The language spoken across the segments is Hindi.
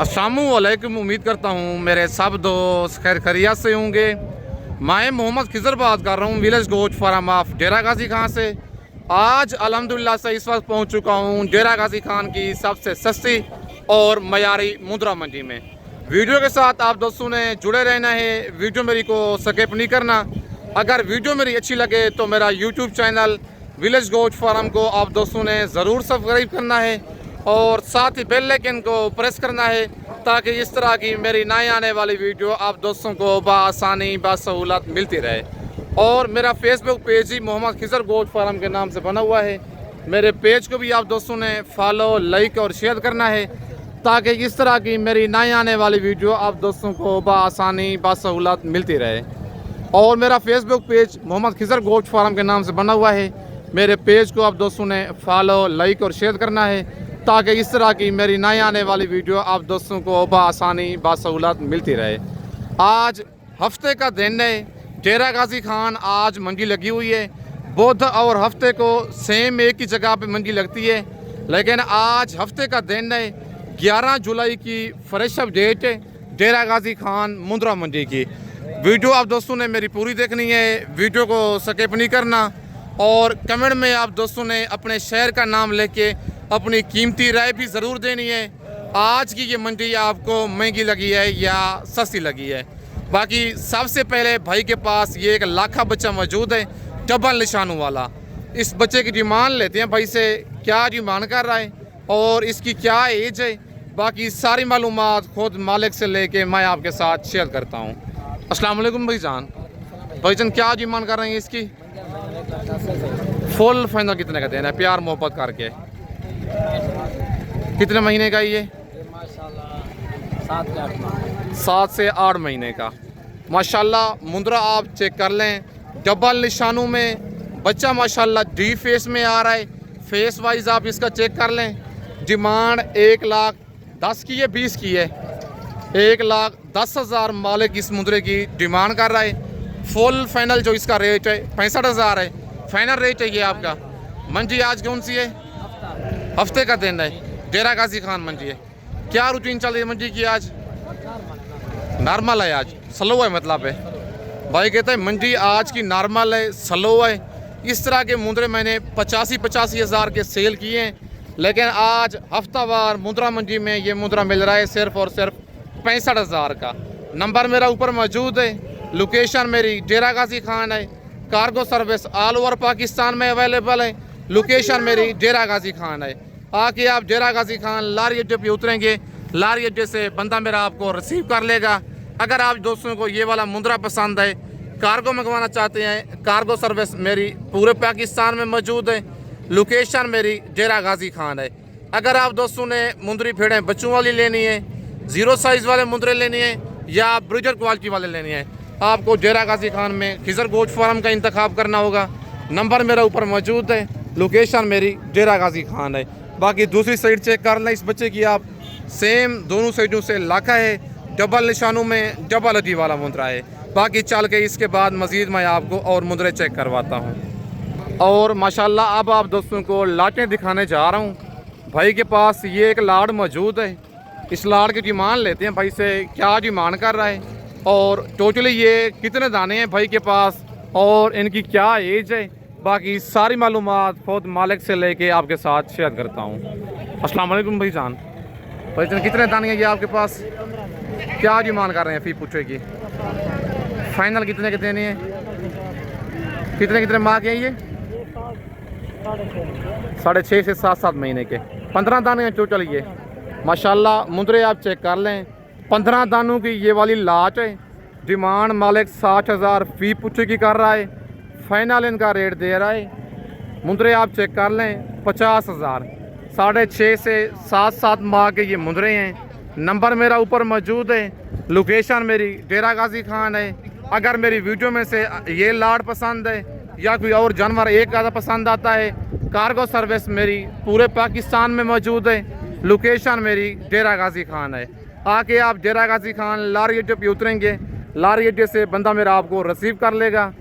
अस्सलामुअलैकुम। उम्मीद करता हूँ मेरे सब दोस्त खैर खैरियत से होंगे। मैं मोहम्मद खिजर बात कर रहा हूँ विलेज गोश्त फार्म ऑफ डेरा गाजी खान से। आज अल्हम्दुलिल्लाह से इस वक्त पहुँच चुका हूँ डेरा गाजी खान की सबसे सस्ती और मयारी मुंद्रा मंडी में। वीडियो के साथ आप दोस्तों ने जुड़े रहना है, वीडियो मेरी को स्किप नहीं करना। अगर वीडियो मेरी अच्छी लगे तो मेरा यूट्यूब चैनल विलेज गोश्त फार्म को आप दोस्तों ने ज़रूर सब्सक्राइब करना है और साथ ही बेल आइकन को प्रेस करना है ताकि इस तरह की मेरी नई आने वाली वीडियो आप दोस्तों को बआसानी बासहूलत मिलती रहे। और मेरा फेसबुक पेज ही मोहम्मद खिजर गोश्त फार्म के नाम से बना हुआ है। मेरे पेज को भी आप दोस्तों ने फॉलो, लाइक और शेयर करना है ताकि इस तरह की मेरी नई आने वाली वीडियो आप दोस्तों को बआसानी बासहूलत मिलती रहे। और मेरा फेसबुक पेज मोहम्मद खिजर गोश्त फार्म के नाम से बना हुआ है। मेरे पेज को आप दोस्तों ने फॉलो, लाइक और शेयर करना है ताकि इस तरह की मेरी नई आने वाली वीडियो आप दोस्तों को बआसानी बासहूलत मिलती रहे। आज हफ्ते का दिन है, डेरा गाजी खान आज मंडी लगी हुई है। बुध और हफ्ते को सेम एक ही जगह पे मंडी लगती है, लेकिन आज हफ्ते का दिन है 11 जुलाई की फ्रेश अप डेट है डेरा गाजी खान मुंद्रा मंडी की। वीडियो आप दोस्तों ने मेरी पूरी देखनी है, वीडियो को स्किप नहीं करना। और कमेंट में आप दोस्तों ने अपने शहर का नाम लेके अपनी कीमती राय भी ज़रूर देनी है। आज की ये मंडी आपको महंगी लगी है या सस्ती लगी है। बाकी सबसे पहले भाई के पास ये एक लाखा बच्चा मौजूद है, डबल निशानों वाला। इस बच्चे की डिमांड लेते हैं भाई से, क्या डिमांड कर रहा है और इसकी क्या एज है। बाकी सारी मालूमात खुद मालिक से लेके मैं आपके साथ शेयर करता हूँ। अस्सलाम वालेकुम भाईजान। भाईजान क्या डिमांड कर रहे हैं इसकी? फुल फाइनल कितने का देना है प्यार मोहब्बत करके? कितने महीने का ये? 7 से 8 महीने का माशाल्लाह। मुंद्रा आप चेक कर लें, डबल निशानों में बच्चा माशाल्लाह डी फेस में आ रहा है। फेस वाइज आप इसका चेक कर लें। डिमांड 1,10,000 की है, 20 की है। 1,10,000 मालिक इस मुंद्रे की डिमांड कर रहा है। फुल फाइनल जो इसका रेट है 65,000 है, फाइनल रेट है ये आपका। मंडी आज कौन सी है? हफ्ते का दिन है, डेरा गाजी खान मंडी है। क्या रूटीन चल रही है मंडी की आज? नॉर्मल है, आज स्लो है मतलब है। भाई कहते हैं मंडी आज की नॉर्मल है, स्लो है। इस तरह के मुंद्रे मैंने 85 हज़ार के सेल किए हैं, लेकिन आज हफ्तावार मुंद्रा मंडी में ये मुंद्रा मिल रहा है सिर्फ और सिर्फ 65,000 का। नंबर मेरा ऊपर मौजूद है। लोकेशन मेरी डेरा गाजी खान है। Cargo service all over Pakistan में अवेलेबल है। लोकेशन मेरी डेरा गाजी खान है। आके आप डेरा गाजी खान लारी अड्डे पे उतरेंगे, लारी अड्डे से बंदा मेरा आपको रिसीव कर लेगा। अगर आप दोस्तों को ये वाला मुंद्रा पसंद है, कार्गो मंगवाना चाहते हैं, कार्गो सर्विस मेरी पूरे पाकिस्तान में मौजूद है। लोकेशन मेरी डेरा गाजी खान है। अगर आप दोस्तों ने मुंदरी भेड़ें बच्चों वाली लेनी है, 0 साइज़ वाले मुंद्रे लेनी है या ब्रीडर क्वालिटी वाले लेनी है, आपको डेरा गाजी खान में खिजर गोश्त फार्म का इंतखाब करना होगा। नंबर मेरा ऊपर मौजूद है। लोकेशन मेरी डेरा गाजी खान है। बाकी दूसरी साइड चेक कर लें, इस बच्चे की आप सेम दोनों साइडों से लाखा है, डबल निशानों में डबल अदी वाला मुंद्रा है। बाकी चल के इसके बाद मज़ीद मैं आपको और मुंद्रे चेक करवाता हूँ। और माशाल्लाह अब आप दोस्तों को लाटें दिखाने जा रहा हूँ। भाई के पास ये एक लाड़ मौजूद है। इस लाड़ की डिमांड लेते हैं भाई से, क्या डिमांड कर रहा है और टोटली ये कितने दाने हैं भाई के पास और इनकी क्या एज है। बाकी सारी मालूमात खुद मालिक से लेके आपके साथ शेयर करता हूँ। अस्सलाम वालेकुम भाईजान। भाईजान कितने दाने हैं ये आपके पास? क्या डिमांड कर रहे हैं फी पूछे की? फाइनल कितने के देने हैं? कितने माह के हैं ये? 6.5 से 7 महीने के। 15 दाने हैं टोटल ये माशाल्लाह। मुंद्रे आप चेक कर लें, 15 दानों की ये वाली लाट है। डिमांड मालिक 60,000 फी पूछे की कर रहा है, फाइनल इनका रेट दे रहा है। मुंद्रे आप चेक कर लें 50,000। 6.5 से 7 माह के ये मुंद्रे हैं। नंबर मेरा ऊपर मौजूद है। लोकेशन मेरी डेरा गाजी खान है। अगर मेरी वीडियो में से ये लाट पसंद है या कोई और जानवर एक ज़्यादा पसंद आता है, कार्गो सर्विस मेरी पूरे पाकिस्तान में मौजूद है। लोकेशन मेरी डेरा गाजी खान है। आके आप डेरा गाजी खान लारी अड्डे पे उतरेंगे, लारी अड्डे से बंदा मेरा आपको रिसीव कर लेगा।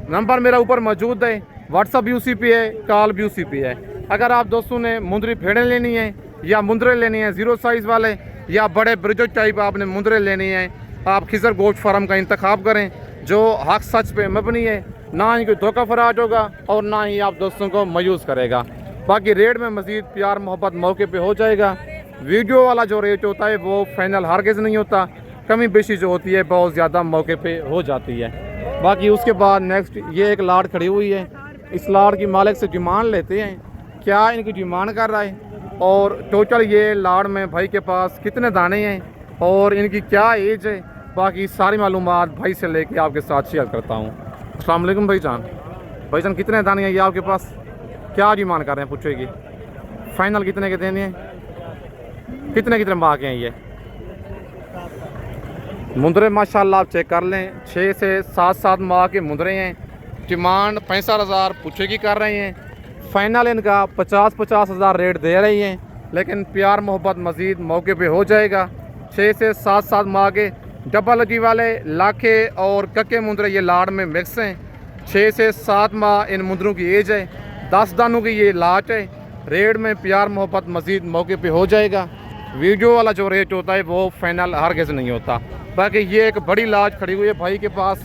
नंबर मेरा ऊपर मौजूद है। व्हाट्सअप यूसी पे है, कॉल भी यूसी पे है। अगर आप दोस्तों ने मुंदरी भेड़ें लेनी है या मुंदरे लेनी है 0 साइज़ वाले, या बड़े ब्रिजेट टाइप आपने मुंदरे लेनी है, आप खिजर गोश्त फार्म का इंतखाब करें जो हक सच पे मबनी है, ना ही कोई धोखा फराज होगा और ना ही आप दोस्तों को मायूस करेगा। बाकी रेट में मज़ीद प्यार मोहब्बत मौके पे हो जाएगा। वीडियो वाला जो रेट होता है वो फाइनल हरगिज़ नहीं होता, कमी बेशी जो होती है बहुत ज़्यादा मौके पे हो जाती है। बाकी उसके बाद नेक्स्ट ये एक लाड़ खड़ी हुई है, इस लाड़ की मालिक से डिमांड लेते हैं, क्या इनकी डिमांड कर रहा है और टोटल ये लाड़ में भाई के पास कितने दाने हैं और इनकी क्या एज है। बाकी सारी मालूमात भाई से लेके आपके साथ शेयर करता हूँ। अस्सलाम वालेकुम भाईजान कितने दाने हैं ये आपके पास, क्या डिमांड कर रहे हैं पूछेगी, फाइनल कितने के देने हैं, कितने माह के हैं ये मुंदरे? माशाल्लाह आप चेक कर लें, 6 से 7 माह के मुंदरे हैं। डिमांड 65,000 पूछेगी कर रहे हैं, फाइनल इनका 50 हज़ार रेट दे रही हैं, लेकिन प्यार मोहब्बत मज़ीद मौके पे हो जाएगा। 6 से 7 माह के डबल लगी वाले लाखे और कक्के मुंदरे ये लाड़ में मिक्स हैं। 6 से 7 माह इन मुंदरों की एज है, 10 दानों की ये लाट है। रेट में प्यार मोहब्बत मज़ीद मौके पे हो जाएगा। वीडियो वाला जो रेट होता है वो फाइनल हरगिज़ नहीं होता। बाकी ये एक बड़ी लाट खड़ी हुई है भाई के पास,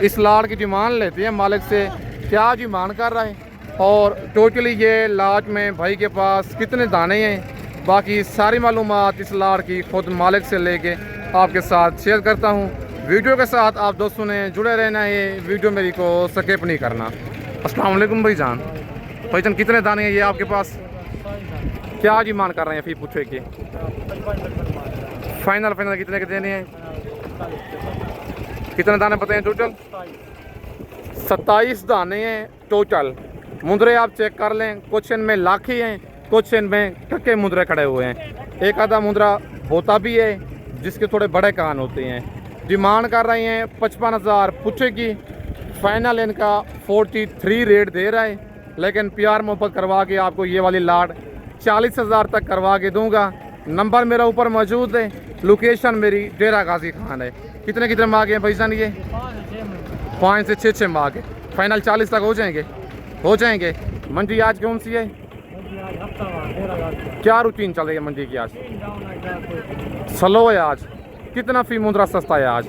इस लाट की डिमांड लेते हैं मालिक से, क्या डिमांड कर रहा है और टोटली ये लाट में भाई के पास कितने दाने हैं। बाकी सारी मालूमात इस लाट की खुद मालिक से लेके आपके साथ शेयर करता हूँ। वीडियो के साथ आप दोस्तों ने जुड़े रहना है, वीडियो मेरी को स्किप नहीं करना। अस्सलाम वालेकुम भाईजान कितने दाने हैं ये आपके पास, क्या डिमांड कर रहे हैं फिर पूछे कि फाइनल कितने के देने हैं, कितने दाने पता हैं टोटल? 27 दाने हैं टोटल। मुंदरे आप चेक कर लें, कुछ इनमें लाखी हैं, कुछ इनमें टक्के मुंदरे खड़े हुए हैं। एक आधा मुंदरा होता भी है जिसके थोड़े बड़े कान होते हैं। डिमांड कर रहे हैं 55,000 पूछेगी, फाइनल इनका 43 रेट दे रहा है, लेकिन प्यार मोहब्बत करवा के आपको ये वाली लाट 40,000 तक करवा के दूंगा। नंबर मेरा ऊपर मौजूद है, लोकेशन मेरी डेरा गाजी खान है। कितने माह के हैं भाईजान ये? 5 से 6 माह के, फाइनल 40 तक हो जाएंगे। मंडी आज कौन सी है, क्या रूटीन चल रही है मंडी की? आज स्लो है। आज कितना फी मुंदरा सस्ता है आज?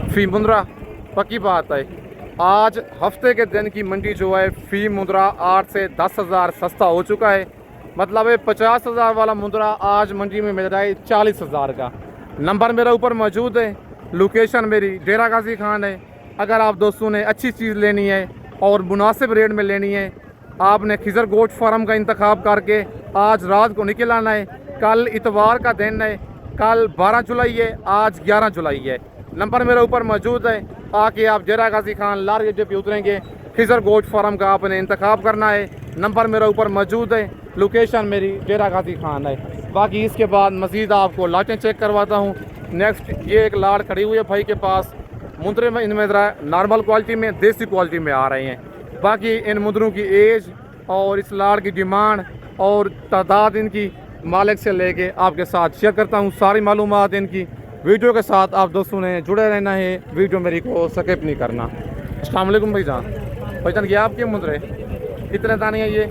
फी मुंदरा पक्की बात है, आज हफ्ते के दिन की मंडी जो है फी मुंदरा 8 से 10 हज़ार सस्ता हो चुका है। मतलब है 50,000 वाला मुंदरा आज मंडी में मिल रहा है 40,000 का। नंबर मेरा ऊपर मौजूद है, लोकेशन मेरी डेरा गाजी खान है। अगर आप दोस्तों ने अच्छी चीज़ लेनी है और मुनासिब रेट में लेनी है, आपने खिजर गोश्त फार्म का इंतखाब करके आज रात को निकल आना है। कल इतवार का दिन है, कल 12 जुलाई है, आज 11 जुलाई है। नंबर मेरे ऊपर मौजूद है, आके आप डेरा गाजी खान लार अड्डे पे उतरेंगे, खिजर गोश्त फार्म का आपने इंतखाब करना है। नंबर मेरा ऊपर मौजूद है, लोकेशन मेरी डेरा गाजी खान है। बाकी इसके बाद मज़ीद आपको लाटें चेक करवाता हूँ। नेक्स्ट ये एक लाड़ खड़ी हुई है भाई के पास, मुंदरे में इनमें नॉर्मल क्वालिटी में देसी क्वालिटी में आ रहे हैं। बाकी इन मुंदरों की एज और इस लाड़ की डिमांड और तादाद इनकी मालिक से लेके आपके साथ शेयर करता हूँ सारी मालूमात इनकी। वीडियो के साथ आप दोस्तों ने जुड़े रहना है, वीडियो मेरी को स्किप नहीं करना। अस्सलाम वालेकुम भाईजान ये आपके मुंदरे कितने दाने हैं ये?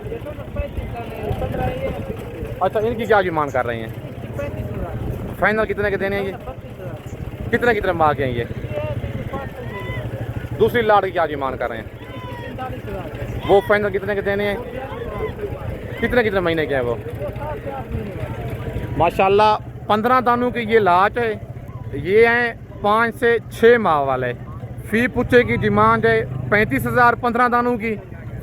अच्छा, इनकी क्या डिमांड कर रहे हैं? फाइनल कितने के देने हैं ये? कितने माह के हैं ये? दूसरी लाड़ की क्या डिमांड कर रहे हैं? वो फाइनल कितने के देने हैं? कितने महीने के हैं वो? माशाल्लाह 15 दानों की ये लाट है। ये हैं 5 से 6 माह वाले। फी पूछे की डिमांड है 35,000 15 दानों की।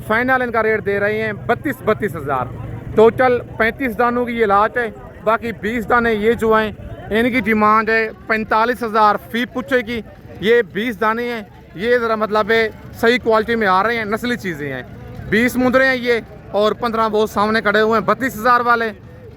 फाइनल इनका रेट दे रहे हैं 32 हज़ार। टोटल 35 दानों की ये लाट है। बाकी 20 दाने ये जो हैं इनकी डिमांड है 45,000 फी पूछे की। ये 20 दाने हैं, ये ज़रा मतलब है सही क्वालिटी में आ रहे हैं, नस्ली चीज़ें हैं। 20 मुंदरे हैं ये और 15 वो सामने खड़े हुए हैं 32,000 वाले।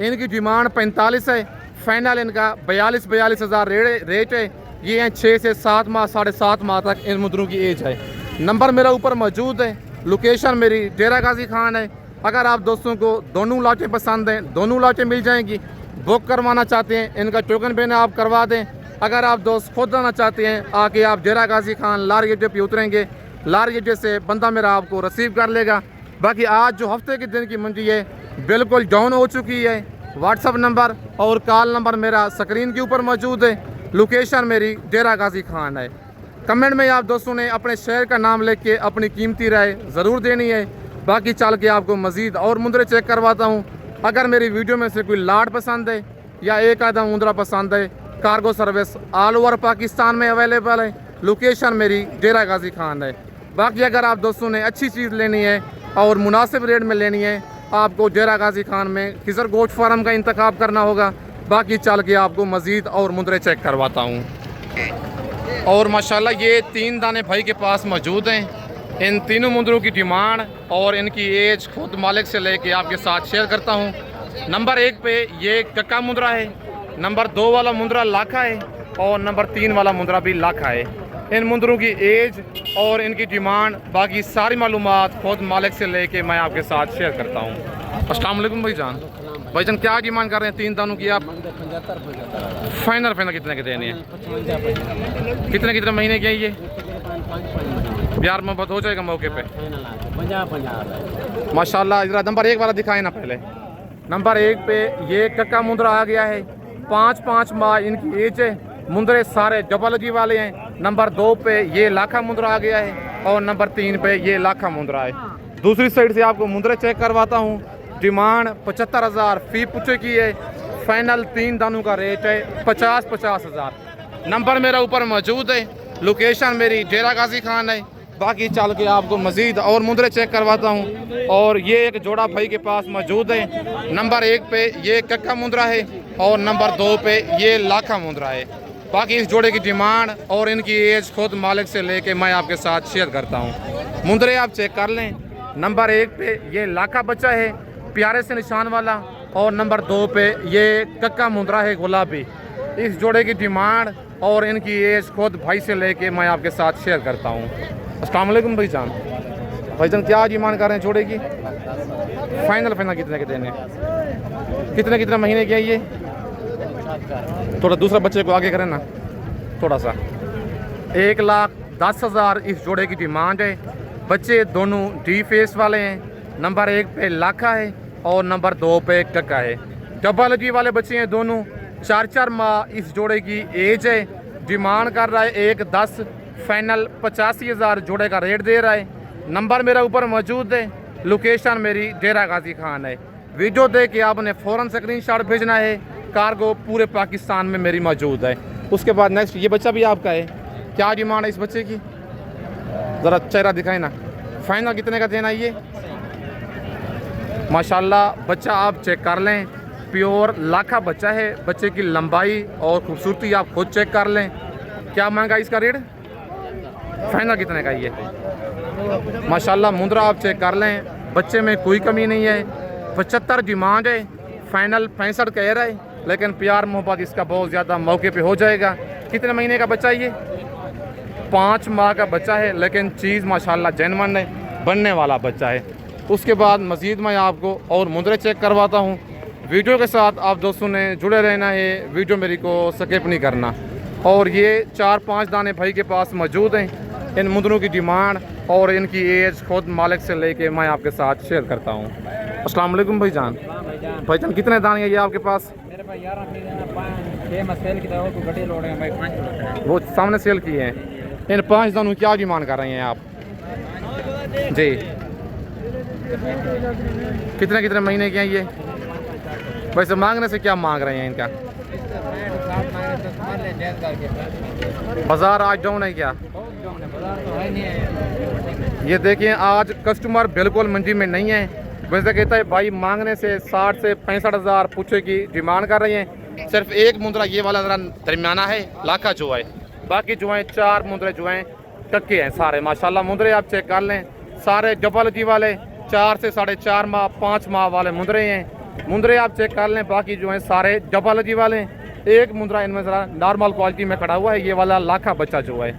इनकी डिमांड 45 है, फाइनल इनका 42 हज़ार रेट है। ये हैं 6 से 7 माह 7.5 माह तक इन मुंदरों की एज है। नंबर मेरा ऊपर मौजूद है, लोकेशन मेरी डेरा गाजी खान है। अगर आप दोस्तों को दोनों लाटें पसंद हैं, दोनों लाटें मिल जाएंगी। बुक करवाना चाहते हैं, इनका टोकन पेन आप करवा दें। अगर आप दोस्त खुद आना चाहते हैं, आके आप डेरा गाजी खान लार अड्डे पे उतरेंगे, लार अड्डे से बंदा मेरा आपको रिसीव कर लेगा। बाकी आज जो हफ्ते के दिन की मंडी है बिल्कुल डाउन हो चुकी है। व्हाट्सअप नंबर और कॉल नंबर मेरा स्क्रीन के ऊपर मौजूद है। लोकेशन मेरी डेरा गाजी खान है। कमेंट में आप दोस्तों ने अपने शहर का नाम लेके अपनी कीमती राय ज़रूर देनी है। बाकी चल के आपको मज़ीद और मुंदरे चेक करवाता हूँ। अगर मेरी वीडियो में से कोई लाट पसंद है या एक आधा मुंदरा पसंद है, cargo service all over Pakistan में अवेलेबल है। लोकेशन मेरी डेरा गाजी खान है। बाकी अगर आप दोस्तों ने अच्छी चीज़ लेनी है और मुनासिब रेट में लेनी है, आपको डेरा गाजी खान में खिजर गोश्त फार्म का इंतखाब करना होगा। बाकी चल के आपको मज़ीद और मुंदरे चेक करवाता हूँ। और माशाल्लाह ये 3 दाने भाई के पास मौजूद हैं। इन तीनों मुंदरों की डिमांड और इनकी एज खुद मालिक से लेके आपके साथ शेयर करता हूँ। नंबर 1 पे ये कक्का मुंदरा है, नंबर 2 वाला मुंदरा लाखा है और नंबर 3 वाला मुंदरा भी लाखा है। इन मुंदरों की एज और इनकी डिमांड बाकी सारी मालूमात खुद मालिक से लेके मैं आपके साथ शेयर करता हूँ। अस्सलाम वालेकुम भाईजान क्या डिमांड कर रहे हैं 3 दानों की आप? 75 फाइनल कितने के देने हैं? कितने महीने के हैं ये? प्यार मोहब्बत हो जाएगा मौके पे? माशाल्लाह। इधर नंबर 1 वाला दिखाए ना पहले। नंबर 1 पे ये कक्का मुंदरा आ गया है। 5 माह इनकी एज है। मुंदरे सारे डबलजी वाले हैं। नंबर 2 पे ये लाखा मुंदरा आ गया है और नंबर 3 पे ये लाखा मुंदरा है। दूसरी साइड से आपको मुंदरे चेक करवाता हूँ। डिमांड 75,000 फी पूछे की है। फाइनल 3 दानों का रेट है 50 हज़ार। नंबर मेरा ऊपर मौजूद है। लोकेशन मेरी डेरा गाजी खान है। बाकी चल के आपको मज़ीद और मुंदरे चेक करवाता हूँ। और ये एक जोड़ा भाई के पास मौजूद है। नंबर 1 पे ये कक्का मुंदरा है और नंबर 2 पे ये लाखा मुंदरा है। बाकी इस जोड़े की डिमांड और इनकी एज खुद मालिक से लेके मैं आपके साथ शेयर करता हूँ। मुंदरे आप चेक कर लें। नंबर 1 पे ये लाखा बच्चा है प्यारे से निशान वाला और नंबर 2 पे ये कक्का मुंदरा है गुलाबी। इस जोड़े की डिमांड और इनकी एज खुद भाई से लेके मैं आपके साथ शेयर करता हूँ। अस्सलाम वालेकुम भाईजान क्या डिमांड कर रहे हैं जोड़े की? फाइनल कितने के देने? कितने महीने के हैं ये? थोड़ा दूसरा बच्चे को आगे करें ना थोड़ा सा। 1,10,000 इस जोड़े की डिमांड है। बच्चे दोनों डी फेस वाले हैं। नंबर 1 पे लाखा है और नंबर 2 पे कक्का है। डबल जी वाले बच्चे हैं दोनों। 4 माह इस जोड़े की एज है। डिमांड कर रहा है 1,10,000। फाइनल 85,000 जोड़े का रेट दे रहा है। नंबर मेरा ऊपर मौजूद है। लोकेशन मेरी डेरा गाजी खान है। वीडियो देख के आपने फ़ौरन स्क्रीनशॉट भेजना है। कार्गो पूरे पाकिस्तान में मेरी मौजूद है। उसके बाद नेक्स्ट ये बच्चा भी आपका है। क्या डिमांड है इस बच्चे की? ज़रा चेहरा दिखाए ना। फाइनल कितने का देना ये? माशाल्लाह बच्चा आप चेक कर लें। प्योर लाखा बच्चा है। बच्चे की लंबाई और खूबसूरती आप खुद चेक कर लें। क्या मांगा इसका रेट? फाइनल कितने का ये? माशाल्लाह मुंदरा आप चेक कर लें। बच्चे में कोई कमी नहीं है। 75 डिमांड है। फाइनल 65 कह रहा है, लेकिन प्यार मोहब्बत इसका बहुत ज़्यादा मौके पे हो जाएगा। कितने महीने का बच्चा ये? 5 माह का बच्चा है, लेकिन चीज़ माशाल्लाह जेन्युइन है, बनने वाला बच्चा है। उसके बाद मज़ीद मैं आपको और मुंदरे चेक करवाता हूँ। वीडियो के साथ आप दोस्तों ने जुड़े रहना है। वीडियो मेरी को स्किप नहीं करना। और ये 4-5 दाने भाई के पास मौजूद हैं। इन मुंदरों की डिमांड और इनकी एज खुद मालिक से लेके मैं आपके साथ शेयर करता हूँ। अस्सलाम वालेकुम भाईजान कितने दाने हैं ये आपके पास? मेरे पास 11 सेल की और गड्ढे लोड हैं भाई 5 वो सामने सेल किए हैं। इन 5 दानों क्या डिमांड कर रहे हैं आप जी? कितने महीने के हैं ये? वैसे मांगने से क्या मांग रहे हैं इनका? बाजार आज डाउन है क्या? ये देखिए आज कस्टमर बिल्कुल मंडी में नहीं है। वैसे कहता है भाई मांगने से 60 से 65,000 पूछे की डिमांड कर रही हैं। सिर्फ एक मुंदरा ये वाला ज़रा दरमियाना है लाखा जो है। बाकी जो है 4 मुंदरे जो हैं कक्के हैं सारे। माशाल्लाह मुंदरे आप चेक कर लें। सारे डबल जी वाले 4 से 4.5 माह 5 माह वाले मुंदरे हैं। मुंदरे आप चेक कर लें। बाकी जो हैं सारे डबल जी वाले। एक मुंदरा इनमें ज़रा नॉर्मल क्वालिटी में खड़ा हुआ है, ये वाला लाखा बच्चा जो है।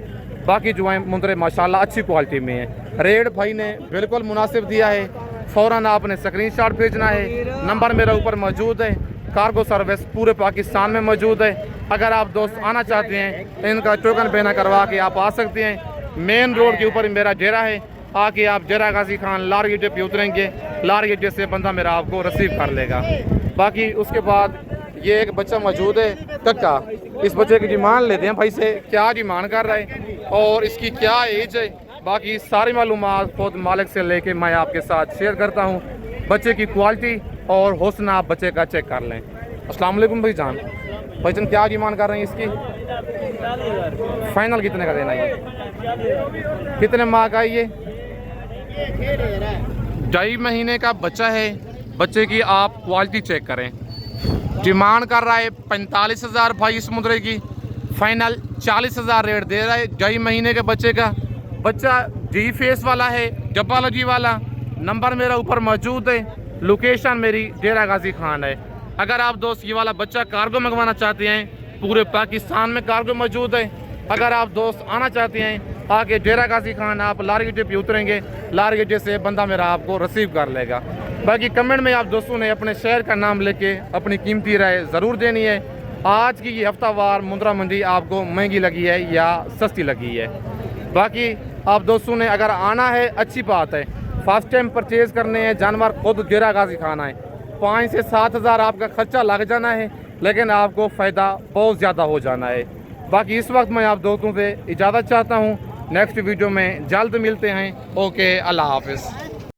बाकी जो है मुंदरे माशाल्लाह अच्छी क्वालिटी में है। रेट भाई ने बिल्कुल मुनासिब दिया है। फ़ौरन आपने स्क्रीनशॉट भेजना है। नंबर मेरे ऊपर मौजूद है। कार्गो सर्विस पूरे पाकिस्तान में मौजूद है। अगर आप दोस्त आना चाहते हैं इनका टोकन बेना करवा के आप आ सकते हैं। मेन रोड के ऊपर मेरा डेरा है। आके आप डेरा गाजी खान लारी अड्डे पे उतरेंगे। लारी अड्डे से बंदा मेरा आपको रिसीव कर लेगा। बाकी उसके बाद ये एक बच्चा मौजूद है कक्का, इस बच्चे की डिमांड लेते हैं भाई से, क्या डिमांड कर रहा है और इसकी क्या एज है। बाकी सारी मालूमात खुद मालिक से लेके मैं आपके साथ शेयर करता हूँ। बच्चे की क्वालिटी और हौसला आप बच्चे का चेक कर लें। अस्सलाम वालेकुम भाईजान, भाईजान क्या डिमांड कर रहे हैं इसकी? फाइनल कितने का देना है? कितने माह का है ये? 2.5 महीने का बच्चा है। बच्चे की आप क्वालिटी चेक करें। डिमांड कर रहा है 45,000 भाई इस मुद्रे की, फाइनल 40,000 रेट दे रहा है 2.5 महीने के बच्चे का। बच्चा डी फेस वाला है, डब्बालॉजी वाला। नंबर मेरा ऊपर मौजूद है, लोकेशन मेरी डेरा गाजी खान है। अगर आप दोस्त ये वाला बच्चा कार्गो मंगवाना चाहते हैं, पूरे पाकिस्तान में कार्गो मौजूद है। अगर आप दोस्त आना चाहते हैं आके डेरा गाजी खान, आप लारी अड्डे पे उतरेंगे, लारी अड्डे से बंदा मेरा आपको रिसीव कर लेगा। बाकी कमेंट में आप दोस्तों ने अपने शहर का नाम लेके अपनी कीमती राय ज़रूर देनी है। आज की ये हफ्तावार मुंद्रा मंडी आपको महंगी लगी है या सस्ती लगी है। बाकी आप दोस्तों ने अगर आना है अच्छी बात है, फर्स्ट टाइम परचेज़ करने हैं जानवर खुद डेरा गाजी खाना है। 5 से 7 हज़ार आपका खर्चा लग जाना है, लेकिन आपको फ़ायदा बहुत ज़्यादा हो जाना है। बाकी इस वक्त मैं आप दोस्तों से इजाज़त चाहता हूँ। नेक्स्ट वीडियो में जल्द मिलते हैं। ओके, अल्लाह हाफ़िज़।